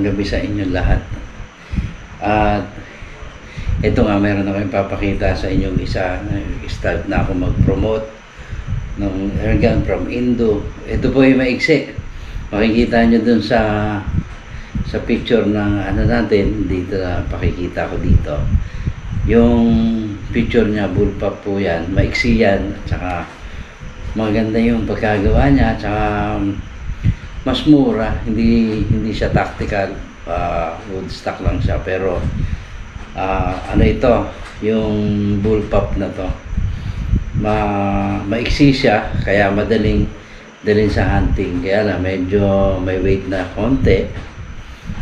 gabi sa inyong lahat. At ito nga, meron ako ipapakita sa inyong isa. Start na ako mag-promote ng airgun from Indo. Ito po yung maiksi. Makikita nyo dun sa picture ng ano natin. Dito na pakikita ko dito. Yung picture niya, bullpup po yan. Maiksi yan. At saka maganda yung pagkagawa niya. At saka mas mura, hindi siya tactical, wood stock lang siya, pero ano ito, yung bullpup na to, maiksi siya, kaya madaling dalhin sa hunting. Kaya lang medyo may weight na konti,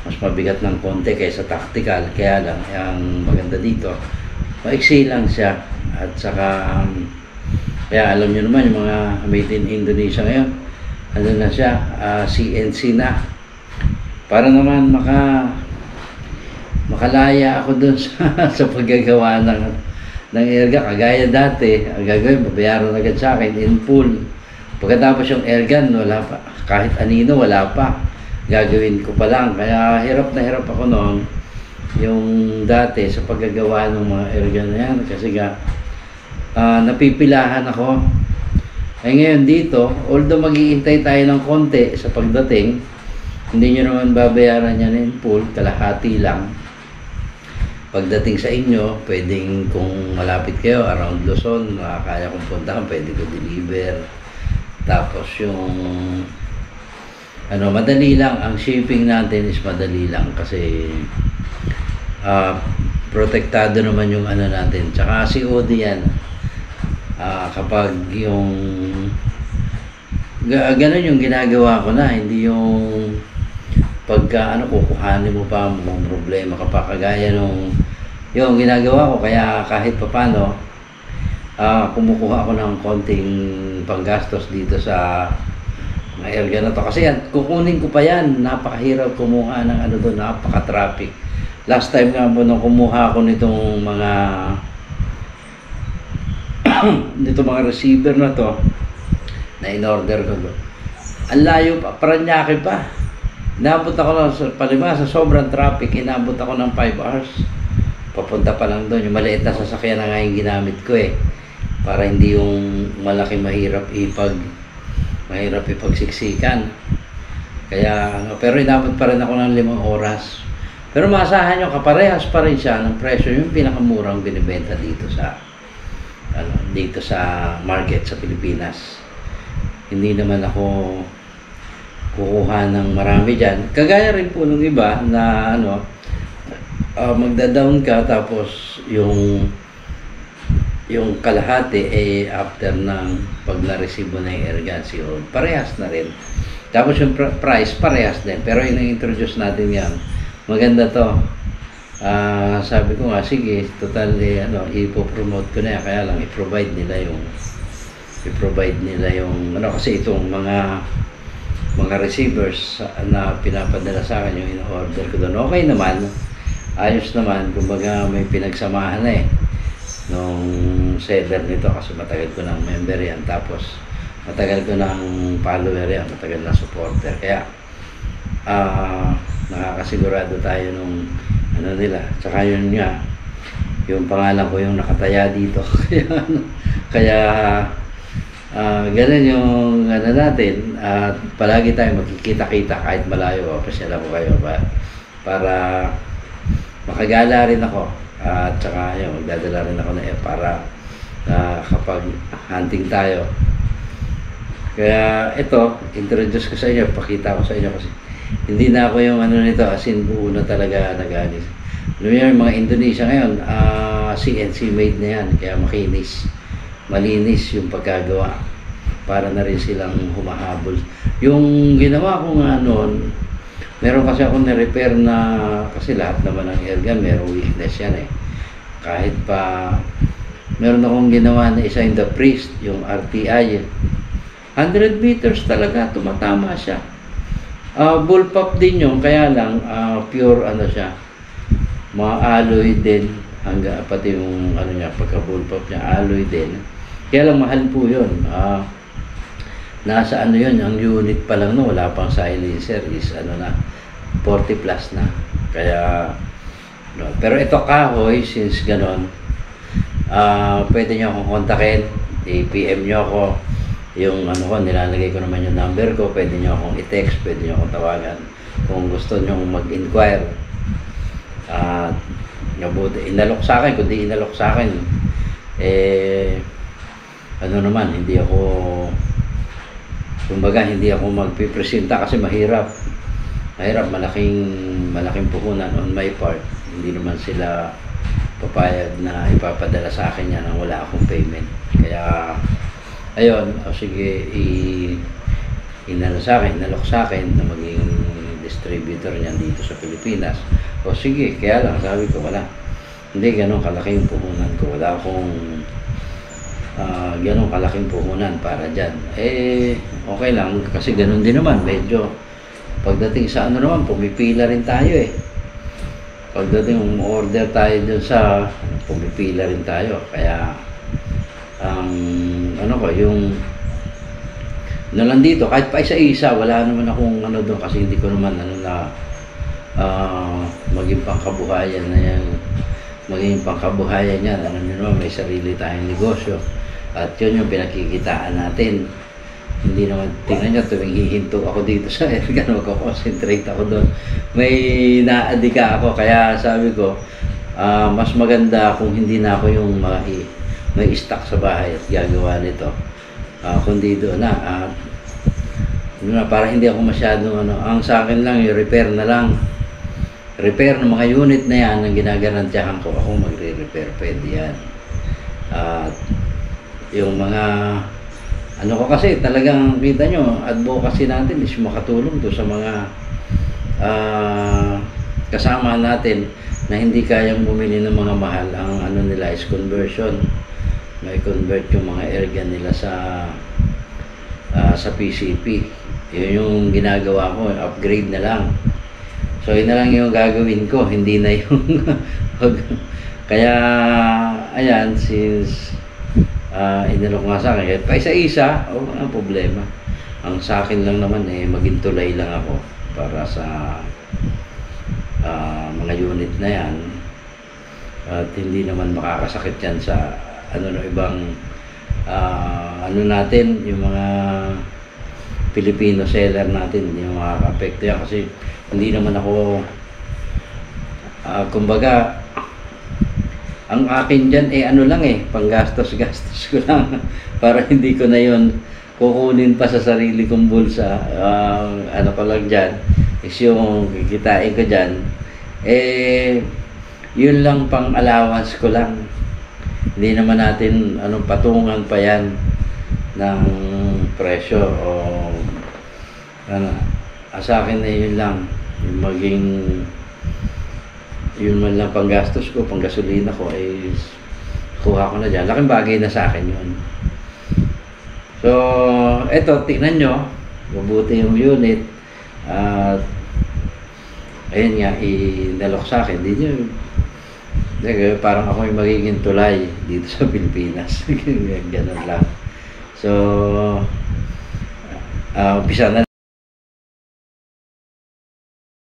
mas mabigat ng konti kaysa tactical. Kaya lang ang maganda dito, maiksi lang siya. At saka kaya alam nyo naman yung mga made in Indonesia ngayon, ano na siya, CNC na, para naman makalaya ako dun sa paggagawa ng airgun. Kagaya dati, ang gagawin, babayaran agad sa akin in full. Pagkatapos yung airgun, wala pa, kahit anino wala pa, gagawin ko pa lang. Kaya hirap na hirap ako noon yung dati sa paggagawa ng mga airgun na yan, kasi napipilahan ako. Ay ngayon dito, although mag-iintay tayo ng konti sa pagdating, hindi nyo naman babayaran yan in full, kalahati lang. Pagdating sa inyo, pwedeng kung malapit kayo, around Luzon, kaya kong puntahan, pwede ko deliver. Tapos yung, madali lang, ang shipping natin is madali lang kasi protektado naman yung ano natin. Tsaka COD yan. Kapag yung ganun yung ginagawa ko na, hindi yung pagka kukuhanin mo pa mga problema kapag kagaya nung yung ginagawa ko. Kaya kahit papano kumukuha ako ng konting panggastos dito sa mga airgun na to, kasi yan, kukunin ko pa yan, napakahirap kumuha ng ano doon, napaka-traffic. Last time nga po nung kumuha ako nitong mga receiver na to, na in-order ko doon, ang layo pa, Paranaque pa. Inabot ako lang sa Palima, sa sobrang traffic, inabot ako ng 5 hours. Papunta pa lang doon. Yung maliit na sasakyan na nga yung ginamit ko para hindi yung malaki mahirap ipagsiksikan. Kaya, pero inabot pa rin ako ng 5 oras. Pero maasahan nyo, kaparehas pa rin siya ng presyo, yung pinakamurang binibenta dito sa market sa Pilipinas. Hindi naman ako kukuha ng marami dyan. Kagaya rin po nung iba na magda-down ka, tapos yung kalahati after ng pag na-receive mo na yung airgun, parehas na rin. Tapos yung price parehas din, pero in-introduce natin yan, maganda to. Sabi ko nga, sige, total ipopromote ko na yan, kaya lang i-provide nila yung kasi itong mga receivers na pinapadala sa akin, yung in-order ko doon, okay naman, ayos naman. Kumbaga may pinagsamahan na nung seller nito, kasi matagal ko ng member yan, tapos matagal ko ng follower yan, matagal na supporter, kaya nakakasigurado tayo nung nila. Tsaka yun nga, yung pangalan ko yung nakataya dito. kaya ganun yung natin, at palagi tayo magkikita-kita kahit malayo. Pasyalan ko kayo para makagala rin ako, at saka magdadala rin ako para kapag hunting tayo. Kaya ito, introduce ko sa inyo, pakita ko sa inyo, kasi hindi na ako yung nito, as in buo na talaga nag-alis. Yung mga Indonesia ngayon, CNC made na yan, kaya malinis yung pagkagawa, para na rin silang humahabol. Yung ginawa ko nga noon, meron kasi ako na-repair na, kasi lahat naman ng airgun merong weakness yan kahit pa meron akong ginawa na isa in the priest, yung RTI, 100 meters talaga tumatama siya. Bullpup din yung, kaya lang pure siya, mga alloy din, hanggang pati yung niya, pagka bullpup niya alloy din. Kaya lang mahal po yun. Nasa yun, ang unit pa lang wala pang silencer is 40 plus na. Kaya, no. Pero ito kahoy, since ganon, pwede nyo akong kontakin, i-PM nyo ako, yung ano ko, nilalagay ko naman yung number ko, pwede nyo akong i-text, pwede nyo akong tawagan, kung gusto nyo mag-inquire. Inalok sa akin, kundi inalok sa akin, ano naman, hindi ako, kumbaga, hindi ako magpipresenta kasi mahirap, malaking puhunan on my part. Hindi naman sila papayag na ipapadala sa akin yan nang wala akong payment. Kaya ayun, sige, inalok sa akin na maging distributor niyan dito sa Pilipinas. O sige, kaya lang sabi ko, wala, hindi ganun kalaki yung puhunan ko, wala akong ganun kalaking puhunan para dyan. Okay lang, kasi ganun din naman, medyo pagdating sa ano naman, pumipila rin tayo pagdating order tayo dun sa pumipila rin tayo. Kaya ano ko, yung nalang dito, kahit pa isa-isa, wala naman akong ano doon, kasi hindi ko naman ano na maging pangkabuhayan na yan, ano nyo naman, may sarili tayong negosyo at yun yung pinakikitaan natin. Hindi naman, tingnan nyo, tuwing hihinto ako dito sa Ergan, magko-concentrate ako doon, may naadika ako. Kaya sabi ko, mas maganda kung hindi na ako yung may stock sa bahay at gagawa nito, kundi doon na, para hindi ako masyadong ano, ang sa akin lang yung repair na lang, repair ng mga unit na yan ang ginagarantyahan ko, ako magre-repair, pwede yan. At yung mga ano ko, kasi talagang kita nyo, advocacy natin is makatulong to sa mga kasama natin na hindi kayang bumili ng mga mahal. Ang ano nila is conversion, may convert yung mga Ergan nila sa PCP. Yun yung ginagawa ko, upgrade na lang. So yun na lang yung gagawin ko, hindi na yung kaya ayan, since inalok nga sa akin, kahit pa isa-isa, walang problema. Ang sa akin lang naman maging tulay lang ako para sa mga unit na yan, at hindi naman makakasakit yan sa ano no, ibang ano natin, yung mga Filipino seller natin, hindi makaka-apekto yan, kasi hindi naman ako kumbaga, ang akin dyan ano lang panggastos-gastos ko lang para hindi ko na yon kukunin pa sa sarili kong bulsa. Ano ko lang dyan is yung kikitain ko dyan, yun lang, pang allowance ko lang. Hindi naman natin anong patungan pa yan ng presyo o ano. Sa akin yun lang, yung maging yun man lang panggastos ko, panggasolina ko, kuha ko na dyan. Laking bagay na sa akin yun. So eto, tingnan nyo, mabuti yung unit, at ayun nga, inalok sa akin. Di nyo, parang ako yung magiging tulay dito sa Pilipinas. Ganun lang. So umpisa na